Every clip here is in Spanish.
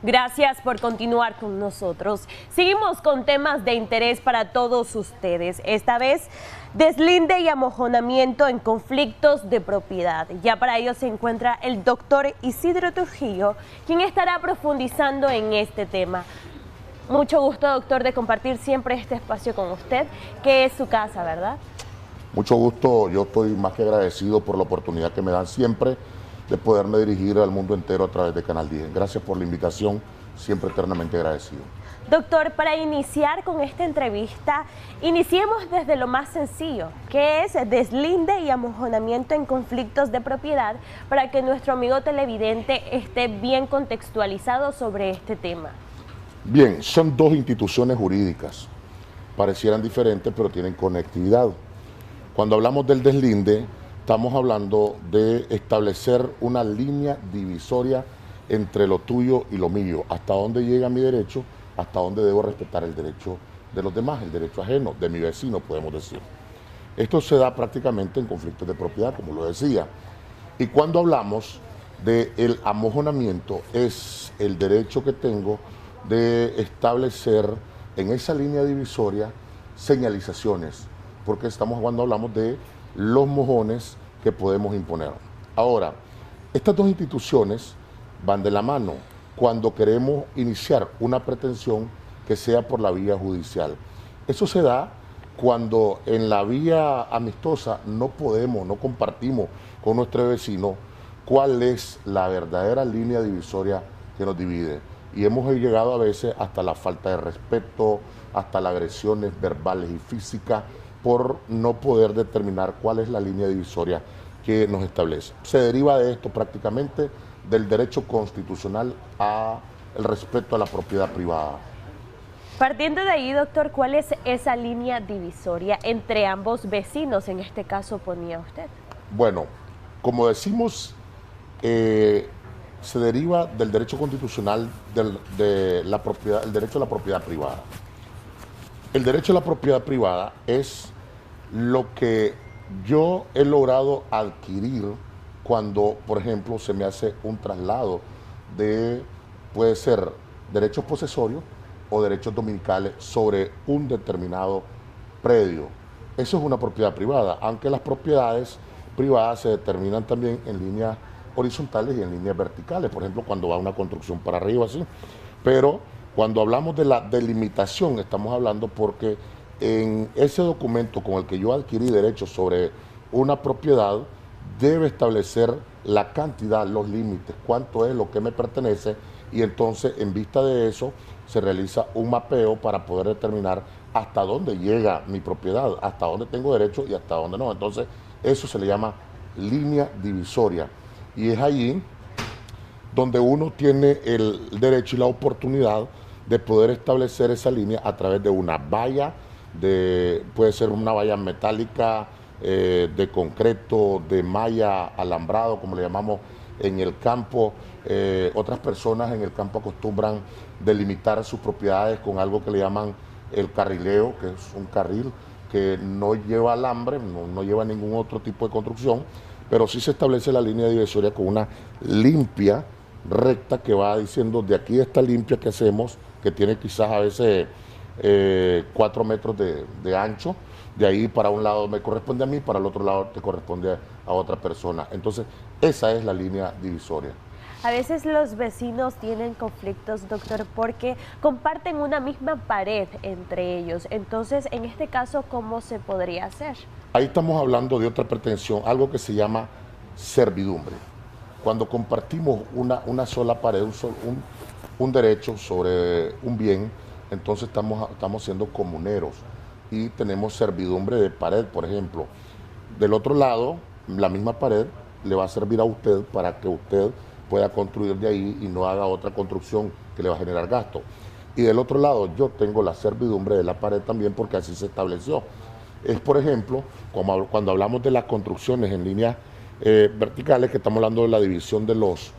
Gracias por continuar con nosotros. Seguimos con temas de interés para todos ustedes. Esta vez, deslinde y amojonamiento en conflictos de propiedad. Ya para ello se encuentra el doctor Isidro Trujillo, quien estará profundizando en este tema. Mucho gusto, doctor, de compartir siempre este espacio con usted, que es su casa, ¿verdad? Mucho gusto, yo estoy más que agradecido por la oportunidad que me dan siempre de poderme dirigir al mundo entero a través de Canal 10. Gracias por la invitación, siempre eternamente agradecido. Doctor, para iniciar con esta entrevista, iniciemos desde lo más sencillo, que es deslinde y amojonamiento en conflictos de propiedad, para que nuestro amigo televidente esté bien contextualizado sobre este tema. Bien, son dos instituciones jurídicas, parecieran diferentes pero tienen conectividad. Cuando hablamos del deslinde, estamos hablando de establecer una línea divisoria entre lo tuyo y lo mío, hasta dónde llega mi derecho, hasta dónde debo respetar el derecho de los demás, el derecho ajeno, de mi vecino, podemos decir. Esto se da prácticamente en conflictos de propiedad, como lo decía. Y cuando hablamos del amojonamiento, es el derecho que tengo de establecer en esa línea divisoria señalizaciones, porque cuando hablamos de los mojones que podemos imponer. Ahora, estas dos instituciones van de la mano cuando queremos iniciar una pretensión que sea por la vía judicial. Eso se da cuando en la vía amistosa no compartimos con nuestro vecino cuál es la verdadera línea divisoria que nos divide. Y hemos llegado a veces hasta la falta de respeto, hasta las agresiones verbales y físicas, por no poder determinar cuál es la línea divisoria que nos establece. Se deriva de esto prácticamente del derecho constitucional al respeto a la propiedad privada. Partiendo de ahí, doctor, ¿cuál es esa línea divisoria entre ambos vecinos, en este caso ponía usted? Bueno, como decimos, se deriva del derecho constitucional de la propiedad, el derecho a la propiedad privada. El derecho a la propiedad privada es lo que yo he logrado adquirir cuando, por ejemplo, se me hace un traslado puede ser derechos posesorios o derechos dominicales sobre un determinado predio. Eso es una propiedad privada, aunque las propiedades privadas se determinan también en líneas horizontales y en líneas verticales, por ejemplo, cuando va una construcción para arriba, así. Pero cuando hablamos de la delimitación, estamos hablando porque en ese documento con el que yo adquirí derechos sobre una propiedad, debe establecer la cantidad, los límites, cuánto es lo que me pertenece, y entonces en vista de eso se realiza un mapeo para poder determinar hasta dónde llega mi propiedad, hasta dónde tengo derecho y hasta dónde no. Entonces eso se le llama línea divisoria, y es allí donde uno tiene el derecho y la oportunidad de poder establecer esa línea a través de una valla, puede ser una valla metálica, de concreto, de malla alambrado, como le llamamos en el campo. Otras personas en el campo acostumbran delimitar sus propiedades con algo que le llaman el carrileo, que es un carril que no lleva alambre, no lleva ningún otro tipo de construcción, pero sí se establece la línea divisoria con una limpia recta que va diciendo de aquí a esta limpia que hacemos, que tiene quizás a veces 4 metros de ancho, de ahí para un lado me corresponde a mí, para el otro lado te corresponde a otra persona. Entonces esa es la línea divisoria. A veces los vecinos tienen conflictos, doctor, porque comparten una misma pared entre ellos. Entonces, en este caso, ¿cómo se podría hacer? Ahí estamos hablando de otra pretensión, algo que se llama servidumbre. Cuando compartimos una sola pared, un derecho sobre un bien, entonces estamos siendo comuneros y tenemos servidumbre de pared, por ejemplo. Del otro lado, la misma pared le va a servir a usted para que usted pueda construir de ahí y no haga otra construcción que le va a generar gasto. Y del otro lado, yo tengo la servidumbre de la pared también, porque así se estableció. Es, por ejemplo, cuando hablamos de las construcciones en líneas verticales, que estamos hablando de la división de los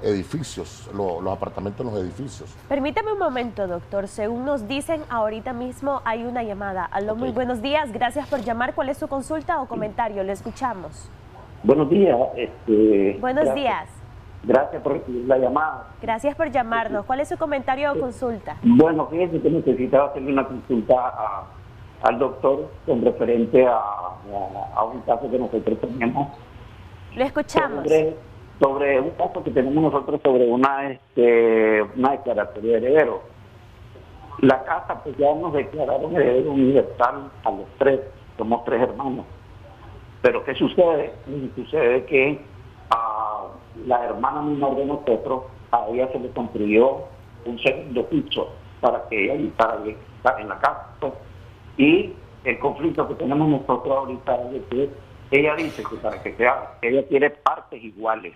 edificios, los apartamentos en los edificios. Permítame un momento, doctor. Según nos dicen, ahorita mismo hay una llamada. Aló, muy buenos días. Gracias por llamar. ¿Cuál es su consulta o comentario? Le escuchamos. Buenos días. Buenos días. Gracias por recibir la llamada. Gracias por llamarnos. ¿Cuál es su comentario o consulta? Bueno, fíjense que necesitaba hacerle una consulta al doctor con referente a un caso que nosotros tenemos. Lo escuchamos. Sobre un caso que tenemos nosotros sobre una declaratoria de heredero. La casa, pues ya nos declararon heredero universal a los tres, somos tres hermanos. Pero ¿qué sucede? Sucede que a la hermana menor de nosotros, a ella se le construyó un segundo piso para que ella habitara en la casa. Pues. Y el conflicto que tenemos nosotros ahorita es que ella dice que para que sea, ella quiere partes iguales.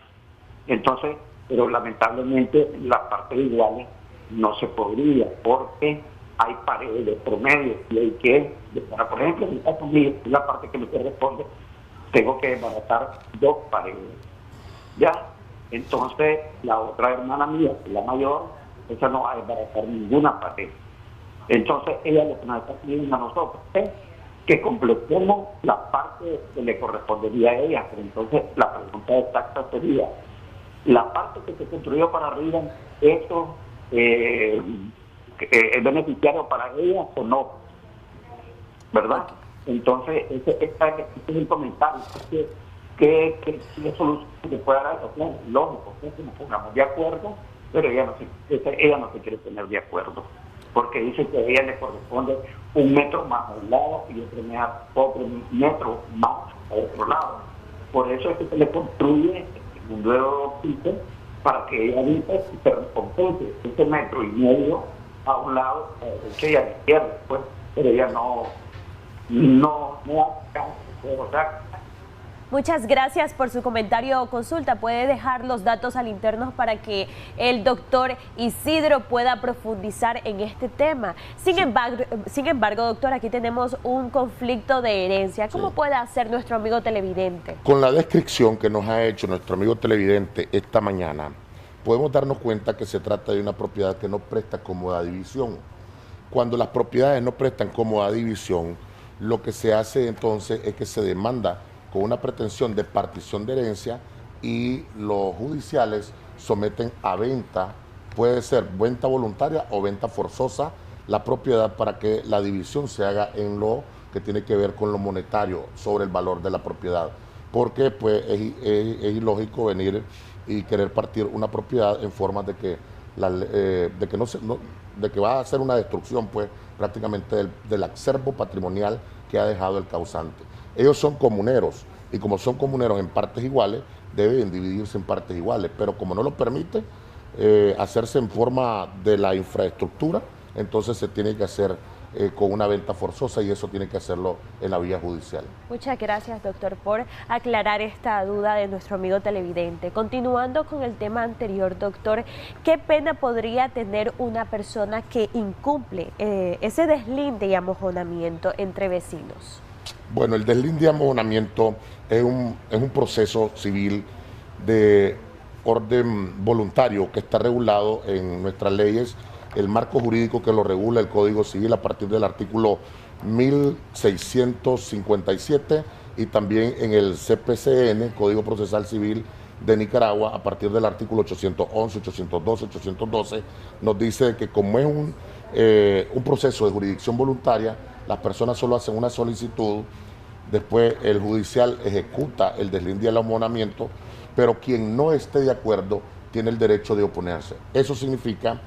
Entonces, pero lamentablemente las partes iguales no se podría porque hay paredes de promedio y hay que, por ejemplo, en el caso mío, la parte que me corresponde, tengo que desbaratar 2 paredes. Ya, entonces la otra hermana mía, la mayor, esa no va a desbaratar ninguna pared. Entonces ella lo que nos está pidiendo a nosotros es que completemos la parte que le correspondería a ella. Pero entonces la pregunta exacta sería, la parte que se construyó para arriba, ¿eso es beneficiario para ella o no? ¿Verdad? Entonces, ese es el comentario. ¿Qué solución se puede dar? O sea, lógico, que nos pongamos de acuerdo, pero ella no se quiere poner de acuerdo, porque dice que a ella le corresponde 1 metro más a un lado y otro metro más al otro lado. Por eso es que se le construye un nuevo piso para que ella dice y se recompense 1,5 metros a un lado, que ella le izquierda, pues, pero ella no hace caso, o sea. Muchas gracias por su comentario o consulta. Puede dejar los datos al interno para que el doctor Isidro pueda profundizar en este tema. Sin embargo, doctor, aquí tenemos un conflicto de herencia. ¿Cómo puede hacer nuestro amigo televidente? Con la descripción que nos ha hecho nuestro amigo televidente esta mañana, podemos darnos cuenta que se trata de una propiedad que no presta cómoda división. Cuando las propiedades no prestan cómoda división, lo que se hace entonces es que se demanda con una pretensión de partición de herencia y los judiciales someten a venta, puede ser venta voluntaria o venta forzosa, la propiedad para que la división se haga en lo que tiene que ver con lo monetario sobre el valor de la propiedad. Porque pues, es ilógico venir y querer partir una propiedad en forma de que, de que va a ser una destrucción pues, prácticamente del acervo patrimonial que ha dejado el causante. Ellos son comuneros y como son comuneros en partes iguales, deben dividirse en partes iguales, pero como no lo permite hacerse en forma de la infraestructura, entonces se tiene que hacer con una venta forzosa y eso tiene que hacerlo en la vía judicial. Muchas gracias, doctor, por aclarar esta duda de nuestro amigo televidente. Continuando con el tema anterior, doctor, ¿qué pena podría tener una persona que incumple ese deslinde y amojonamiento entre vecinos? Bueno, el deslinde y amojonamiento es un proceso civil de orden voluntario que está regulado en nuestras leyes, el marco jurídico que lo regula, el Código Civil a partir del artículo 1657 y también en el CPCN, Código Procesal Civil de Nicaragua, a partir del artículo 811, 812, 812, nos dice que como es un proceso de jurisdicción voluntaria, las personas solo hacen una solicitud, después el judicial ejecuta el deslinde y el amojonamiento, pero quien no esté de acuerdo tiene el derecho de oponerse. Eso significa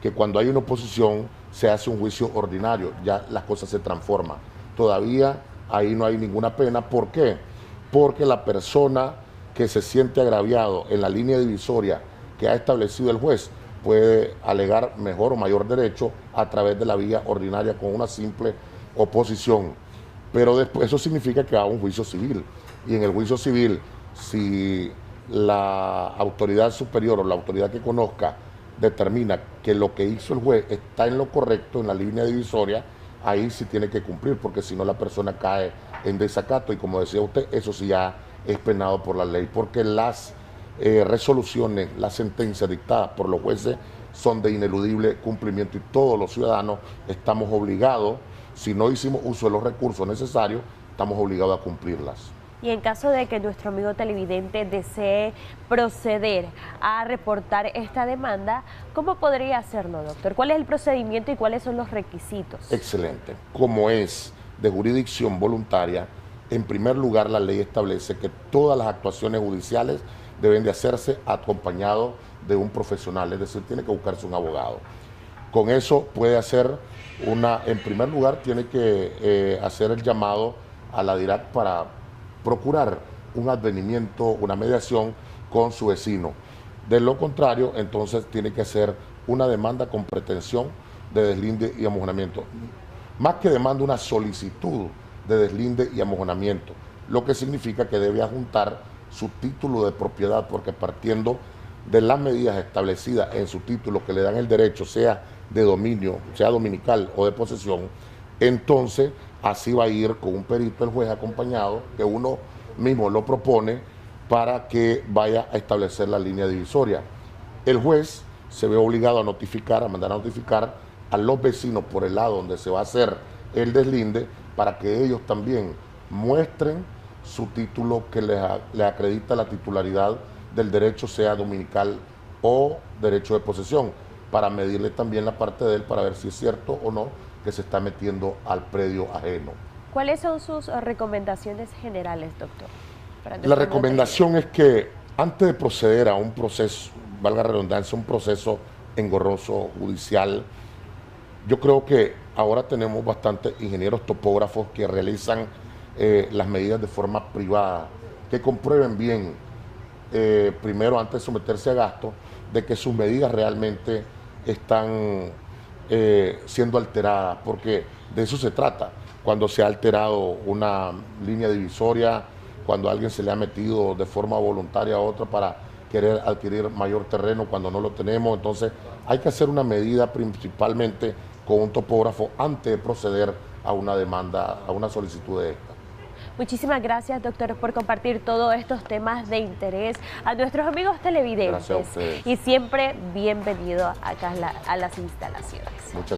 que cuando hay una oposición se hace un juicio ordinario, ya las cosas se transforman. Todavía ahí no hay ninguna pena. ¿Por qué? Porque la persona que se siente agraviado en la línea divisoria que ha establecido el juez puede alegar mejor o mayor derecho a través de la vía ordinaria con una simple oposición. Pero después eso significa que va a un juicio civil. Y en el juicio civil, si la autoridad superior o la autoridad que conozca determina que lo que hizo el juez está en lo correcto, en la línea divisoria, ahí sí tiene que cumplir, porque si no la persona cae en desacato y como decía usted, eso sí ya es penado por la ley, porque las resoluciones, las sentencias dictadas por los jueces son de ineludible cumplimiento y todos los ciudadanos estamos obligados, si no hicimos uso de los recursos necesarios, estamos obligados a cumplirlas. Y en caso de que nuestro amigo televidente desee proceder a reportar esta demanda, ¿cómo podría hacerlo, doctor? ¿Cuál es el procedimiento y cuáles son los requisitos? Excelente. Como es de jurisdicción voluntaria, en primer lugar la ley establece que todas las actuaciones judiciales deben de hacerse acompañado de un profesional, es decir, tiene que buscarse un abogado. Con eso puede hacer en primer lugar tiene que hacer el llamado a la DIRAC para procurar un advenimiento, una mediación con su vecino. De lo contrario, entonces tiene que hacer una demanda con pretensión de deslinde y amojonamiento. Más que demanda, una solicitud de deslinde y amojonamiento, lo que significa que debe adjuntar su título de propiedad, porque partiendo de las medidas establecidas en su título que le dan el derecho, sea de dominio, sea dominical o de posesión, entonces así va a ir con un perito el juez acompañado, que uno mismo lo propone para que vaya a establecer la línea divisoria. El juez se ve obligado a notificar, a mandar a notificar a los vecinos por el lado donde se va a hacer el deslinde, para que ellos también muestren su título que le acredita la titularidad del derecho, sea dominical o derecho de posesión, para medirle también la parte de él para ver si es cierto o no que se está metiendo al predio ajeno. ¿Cuáles son sus recomendaciones generales, doctor? La recomendación es que antes de proceder a un proceso, valga la redundancia, un proceso engorroso, judicial, yo creo que ahora tenemos bastantes ingenieros topógrafos que realizan las medidas de forma privada, que comprueben bien, primero antes de someterse a gasto, de que sus medidas realmente están siendo alteradas, porque de eso se trata. Cuando se ha alterado una línea divisoria, cuando a alguien se le ha metido de forma voluntaria a otra para querer adquirir mayor terreno cuando no lo tenemos, entonces hay que hacer una medida principalmente con un topógrafo antes de proceder a una demanda, a una solicitud de esta. Muchísimas gracias, doctor, por compartir todos estos temas de interés a nuestros amigos televidentes. Gracias a ustedes. Y siempre bienvenido acá a las instalaciones. Muchas